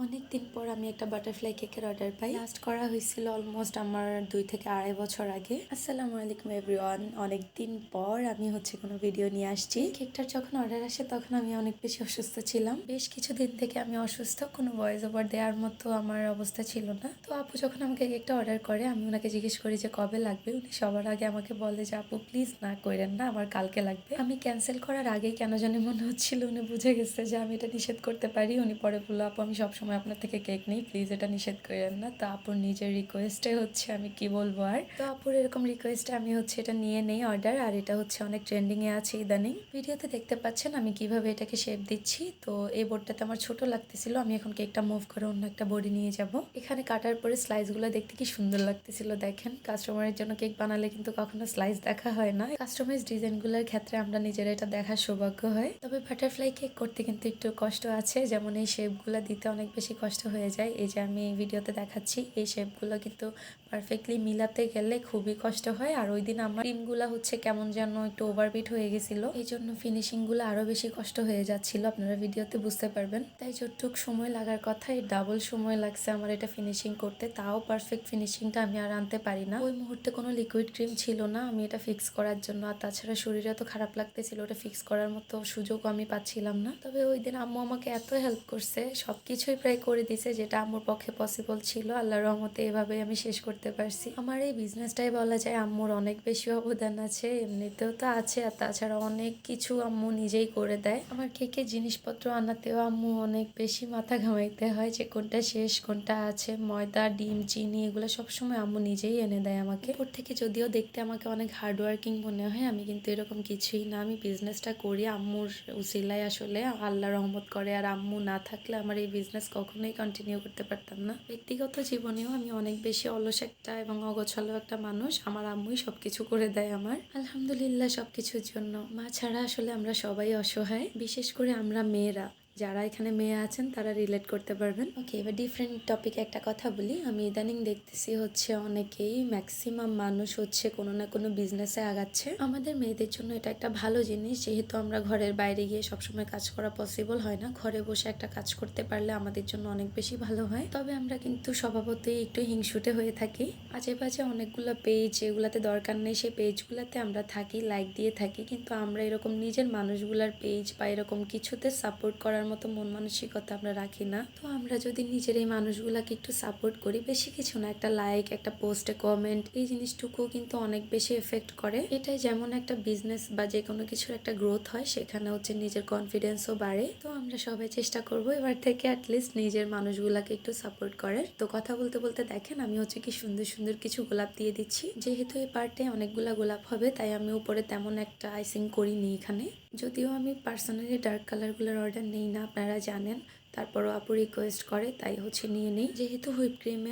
অনেক দিন পর আমি একটা বাটারফ্লাই কেকের অর্ডার পাই। লাস্ট করা হয়েছিল অলমোস্ট আমার 2 থেকে 2.5 বছর আগে। আসসালামু আলাইকুম এভরিওয়ান। অনেক দিন পর আমি কোনো ভিডিও নিয়ে আসছি। কেকটার যখন অর্ডার আসে তখন আমি অনেক বেশি অসুস্থ ছিলাম। বেশ কিছুদিন থেকে আমি অসুস্থ, কোনো ভয়েস ওভার দেওয়ার মতো আমার অবস্থা ছিল না। তো আপু যখন আমাকে কেকটা অর্ডার করে আমি ওনাকে জিজ্ঞেস করি যে কবে লাগবে। উনি সবার আগে আমাকে বলে যে আপু প্লিজ না করেন না, আমার কালকে লাগবে। আমি ক্যান্সেল করার আগেই কেন জানি মনে হচ্ছিল উনি বুঝে গেছে যে আমি এটা নিষেধ করতে পারি। উনি পরে বললো আপু আমি সবসময় আপনার থেকে কেক নেই, প্লিজ এটা নিষেধ করেন না। তো আপুর নিজের রিকোয়েস্টে আমি কি বলবো আর। তো আপুর এরকম রিকোয়েস্টে আমি এটা নিয়ে নেই অর্ডার। আর এটা অনেক ট্রেন্ডিংয়ে আছে ইদানিং। ভিডিওতে দেখতে পাচ্ছেন আমি কিভাবে এটাকে শেপ দিচ্ছি। তো এই বোর্ডটাতে আমার ছোট লাগতেছিল, আমি এখন কেকটা মুভ করে অন্য একটা বোর্ডে নিয়ে যাব। এখানে কাটার পরে স্লাইসগুলো দেখতে কি সুন্দর লাগতেছিল দেখেন। কাস্টমারের জন্য কেক বানালে কিন্তু কখনো স্লাইস দেখা হয় না। কাস্টমাইজ ডিজাইনগুলোর ক্ষেত্রে আমরা নিজেরা এটা দেখার সৌভাগ্য হয়। তবে বাটারফ্লাই কেক করতে কিন্তু একটু কষ্ট আছে, যেমন এই শেপগুলো দিতে অনেক বেশি কষ্ট হয়ে যায়। এই যে আমি এই ভিডিওতে দেখাচ্ছি, এই শেপগুলো কিন্তু পারফেক্টলি মিলাতে গেলে খুবই কষ্ট হয়। আর ওই দিন আমার ক্রিমগুলো কেমন যেন একটু ওভারবিট হয়ে গেছিল, এই জন্য ফিনিশিংগুলো আরো বেশি কষ্ট হয়ে যাচ্ছিল। আপনারা ভিডিওতে বুঝতে পারবেন। তাই যতটুক সময় লাগার কথা এর ডাবল সময় লাগছে আমার এটা ফিনিশিং করতে। তাও পারফেক্ট ফিনিশিংটা আমি আর আনতে পারি না। ওই মুহূর্তে কোনো লিকুইড ক্রিম ছিল না আমি এটা ফিক্স করার জন্য। আর তাছাড়া শরীরে তো খারাপ লাগতেছিল, ওটা ফিক্স করার মতো সুযোগও আমি পাচ্ছিলাম না। তবে ওই দিন আম্মু আমাকে এত হেল্প করছে, সবকিছুই প্রায় করে দিছে যেটা আম্মুর পক্ষে পসিবল ছিল। আল্লাহর রহমতে এভাবে আমি শেষ করতে পারছি। আমার এই বিজনেসটাই বলা যায় আম্মুর অনেক বেশি অবদান আছে, এমনিতেও তো আছে, আর তাছাড়া অনেক কিছু আম্মু নিজেই করে দেয়। আমার কেকের জিনিসপত্র আনাতেও আম্মু অনেক বেশি মাথা ঘামাইতে হয় যে কোনটা শেষ কোনটা আছে। ময়দা, ডিম, চিনি এগুলো সবসময় আম্মু নিজেই এনে দেয় আমাকে। উপর থেকে যদিও দেখতে আমাকে অনেক হার্ডওয়ার্কিং মনে হয়, আমি কিন্তু এরকম কিছুই না। আমি বিজনেসটা করি আম্মুর উসিলায়, আসলে আল্লাহ রহমত করে। আর আম্মু না থাকলে আমার এই বিজনেস কখনোই কন্টিনিউ করতে পারতাম না। ব্যক্তিগত জীবনেও আমি অনেক বেশি অলস একটা এবং অগোছালো একটা মানুষ। আমার আম্মুই সবকিছু করে দেয় আমার, আলহামদুলিল্লাহ সবকিছুর জন্য। মা ছাড়া আসলে আমরা সবাই অসহায়, বিশেষ করে আমরা মেয়েরা। যারা এখানে মেয়ে আছেন তারা রিলেট করতে পারবেন। ওকে, এবার ডিফারেন্ট টপিকে একটা কথা বলি। আমি ইদানিং দেখতেছি অনেকেই, ম্যাক্সিমাম মানুষ কোনো না কোনো বিজনেসে আগাচ্ছে। আমাদের মেয়েদের জন্য এটা একটা ভালো জিনিস, যেহেতু আমরা ঘরের বাইরে গিয়ে সবসময় কাজ করা পসিবল হয় না। ঘরে বসে একটা কাজ করতে পারলে আমাদের জন্য অনেক বেশি ভালো হয়। তবে আমরা কিন্তু স্বভাবতই একটু হিংসুটে হয়ে থাকি। আজে বাজে অনেকগুলো পেজ, এগুলাতে দরকার নেই সেই পেজগুলাতে আমরা থাকি, লাইক দিয়ে থাকি, কিন্তু আমরা এরকম নিজের মানুষগুলার পেজ বা এরকম কিছুতে সাপোর্ট করার মতো মন মানসিকতা আমরা রাখি না। তো আমরা যদি নিজের এই মানুষগুলাকে একটু সাপোর্ট করি, বেশি কিছু না, একটা লাইক, একটা পোস্টে কমেন্ট, এই জিনিসটুকু কিন্তু অনেক বেশি এফেক্ট করে। এটাই যেমন একটা বিজনেস বা যে কোনো কিছুর একটা গ্রোথ হয়, সেখানে নিজের কনফিডেন্সও বাড়ে। তো আমরা সবাই চেষ্টা করব এবার থেকে অ্যাটলিস্ট নিজের মানুষগুলাকে একটু সাপোর্ট করার। তো কথা বলতে বলতে দেখেন আমি কি সুন্দর সুন্দর কিছু গোলাপ দিয়ে দিচ্ছি। যেহেতু এই পার্টে অনেকগুলা গোলাপ হবে, তাই আমি উপরে তেমন একটা আইসিং করিনি এখানে। যদিও আমি পার্সোনালি ডার্ক কালারগুলোর অর্ডার নেই না, আপনারা জানেন। তারপরও আপু রিকোয়েস্ট করে তাই নিয়ে নেই। যেহেতু হুইপ ক্রিমে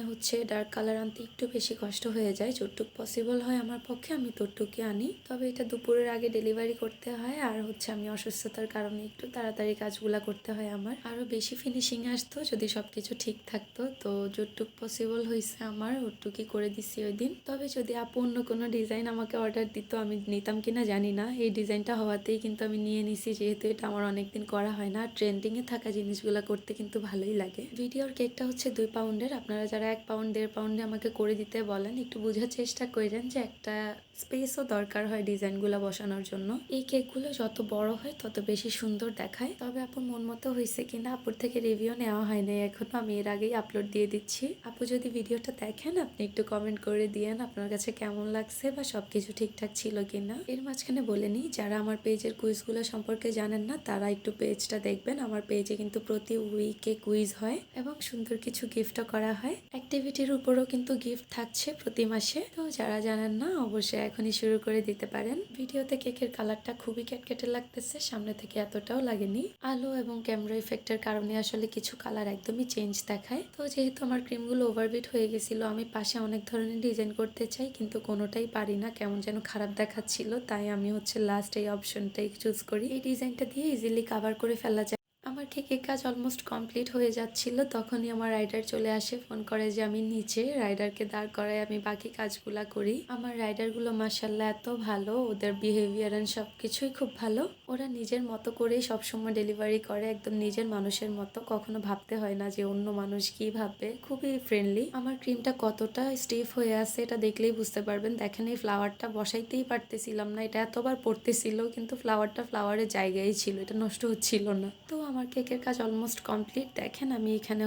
ডার্ক কালার আনতে একটু বেশি কষ্ট হয়ে যায়, যতটুকু পসিবল হয় আমার পক্ষে আমি ততটুকুই আনি। তবে এটা দুপুরের আগে ডেলিভারি করতে হয়, আর আমি অসুস্থতার কারণে একটু তাড়াতাড়ি কাজগুলা করতে হয় আমার। আরও বেশি ফিনিশিং আসতো যদি সবকিছু ঠিক থাকতো। তো যতটুকু পসিবল হয়েছে আমার ওটুকুই করে দিছি ওই দিন। তবে যদি আপু অন্য কোনো ডিজাইন আমাকে অর্ডার দিত আমি নিতাম কিনা জানি না। এই ডিজাইনটা হওয়াতেই কিন্তু আমি নিয়ে নিছি, যেহেতু এটা আমার অনেকদিন করা হয় না। ট্রেন্ডিংয়ে থাকা জিনিসগুলো করতে কিন্তু ভালোই লাগে। ভিডিওর কেকটা 2 পাউন্ডের। আপনারা যারা 1 পাউন্ড 1.5 পাউন্ডে আমাকে করে দিতে বলেন, একটু বোঝার চেষ্টা করেন যে একটা স্পেসও দরকার হয় ডিজাইনগুলো বসানোর জন্য। এই কেকগুলো যত বড় হয় তত বেশি সুন্দর দেখায়। তবে আপুর মন মতো হয়েছে কিনা আপুর থেকে রিভিউ নেওয়া হয় নাই এখনো, আমি এর আগেই আপলোড দিয়ে দিচ্ছি। আপু যদি ভিডিওটা দেখেন আপনি একটু কমেন্ট করে দিয়েন আপনার কাছে কেমন লাগছে বা সবকিছু ঠিকঠাক ছিল কিনা। এর মাঝখানে বলে নিই, যারা আমার পেজের কুইজগুলো সম্পর্কে জানেন না তারা একটু পেজটা দেখবেন। আমার পেজে কিন্তু প্রতি উইকে কুইজ হয় এবং সুন্দর কিছু গিফটও করা হয়। অ্যাক্টিভিটির উপরও কিন্তু গিফট থাকছে প্রতি মাসে। তো যারা জানেন না অবশ্যই এখনই শুরু করে দিতে পারেন। ভিডিওতে কেকের কালারটা খুবই ক্যাটকেটে লাগতেছে, সামনে থেকে এতটাও লাগেনি। আলো এবং ক্যামেরা ইফেক্টের কারণে আসলে কিছু কালার একদমই চেঞ্জ দেখায়। তো যেহেতু আমার ক্রিমগুলো ওভারবিট হয়ে গেছিল, আমি পাশে অনেক ধরনের ডিজাইন করতে চাই কিন্তু কোনোটাই পারি না, কেমন যেন খারাপ দেখাচ্ছিল। তাই আমি লাস্ট এই অপশনটাই চুজ করি। এই ডিজাইনটা দিয়ে ইজিলি কাভার করে ফেলা যায়। আমার কেকের কাজ অলমোস্ট কমপ্লিট হয়ে যাচ্ছিল, তখনই আমার রাইডার চলে আসে, ফোন করে যে আমি নিচে। রাইডারকে দাঁড় করায় আমি বাকি কাজগুলা করি। আমার রাইডারগুলো মাশাআল্লাহ এত ভালো, ওদের বিহেভিয়ার এন্ড সব কিছুই খুব ভালো। ওরা নিজের মতো করেই সবসময় ডেলিভারি করে, একদম নিজের মানুষের মতো। কখনো ভাবতে হয় না যে অন্য মানুষ কি ভাববে, খুবই ফ্রেন্ডলি। আমার ক্রিমটা কতটা স্টিফ হয়ে আছে এটা দেখলেই বুঝতে পারবেন। দেখেন এই ফ্লাওয়ারটা বসাইতেই পারতেছিলাম না, এটা এতবার পড়তেছিল কিন্তু ফ্লাওয়ারটা ফ্লাওয়ারের জায়গায় ছিল, এটা নষ্ট হচ্ছিল না। তো আমার কেকের কাজ অলমোস্ট কমপ্লিট। দেখেন আমি এখানে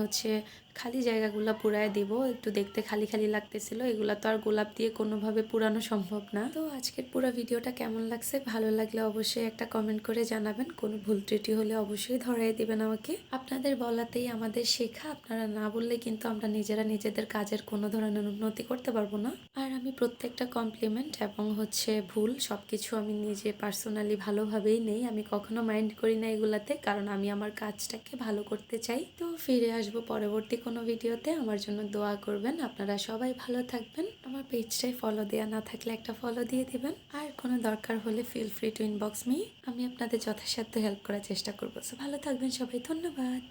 খালি জায়গাগুলো পুরায় দিব, একটু দেখতে খালি খালি লাগতেছিল। এগুলা তো আর গোলাপ দিয়ে কোনোভাবে পুরানো সম্ভব না। তো আজকের পুরো ভিডিওটা কেমন লাগছে, ভালো লাগলে অবশ্যই একটা কমেন্ট করে জানাবেন। কোনো ভুল ত্রুটি হলে অবশ্যই ধরাই দিবেন আমাকে। আপনাদের বলাতেই আমাদের শেখা, আপনারা না বললে কিন্তু আমরা নিজেরা নিজেদের কাজের কোনো ধরনের উন্নতি করতে পারবো না। আর আমি প্রত্যেকটা কমপ্লিমেন্ট এবং ভুল সবকিছু আমি নিজে পার্সোনালি ভালোভাবেই নেই, আমি কখনো মাইন্ড করি না এগুলাতে, কারণ আমি আমার কাজটাকে ভালো করতে চাই। তো ফিরে আসবো পরবর্তী কোনো ভিডিওতে, আমার জন্য দোয়া করবেন। আপনারা সবাই ভালো থাকবেন। আমার পেজটাই ফলো দেওয়া না থাকলে একটা ফলো দিয়ে দিবেন। আর কোনো দরকার হলে feel free to inbox me, আমি আপনাদের যথাসাধ্য হেল্প করার চেষ্টা করবো। সো ভালো থাকবেন সবাই, ধন্যবাদ।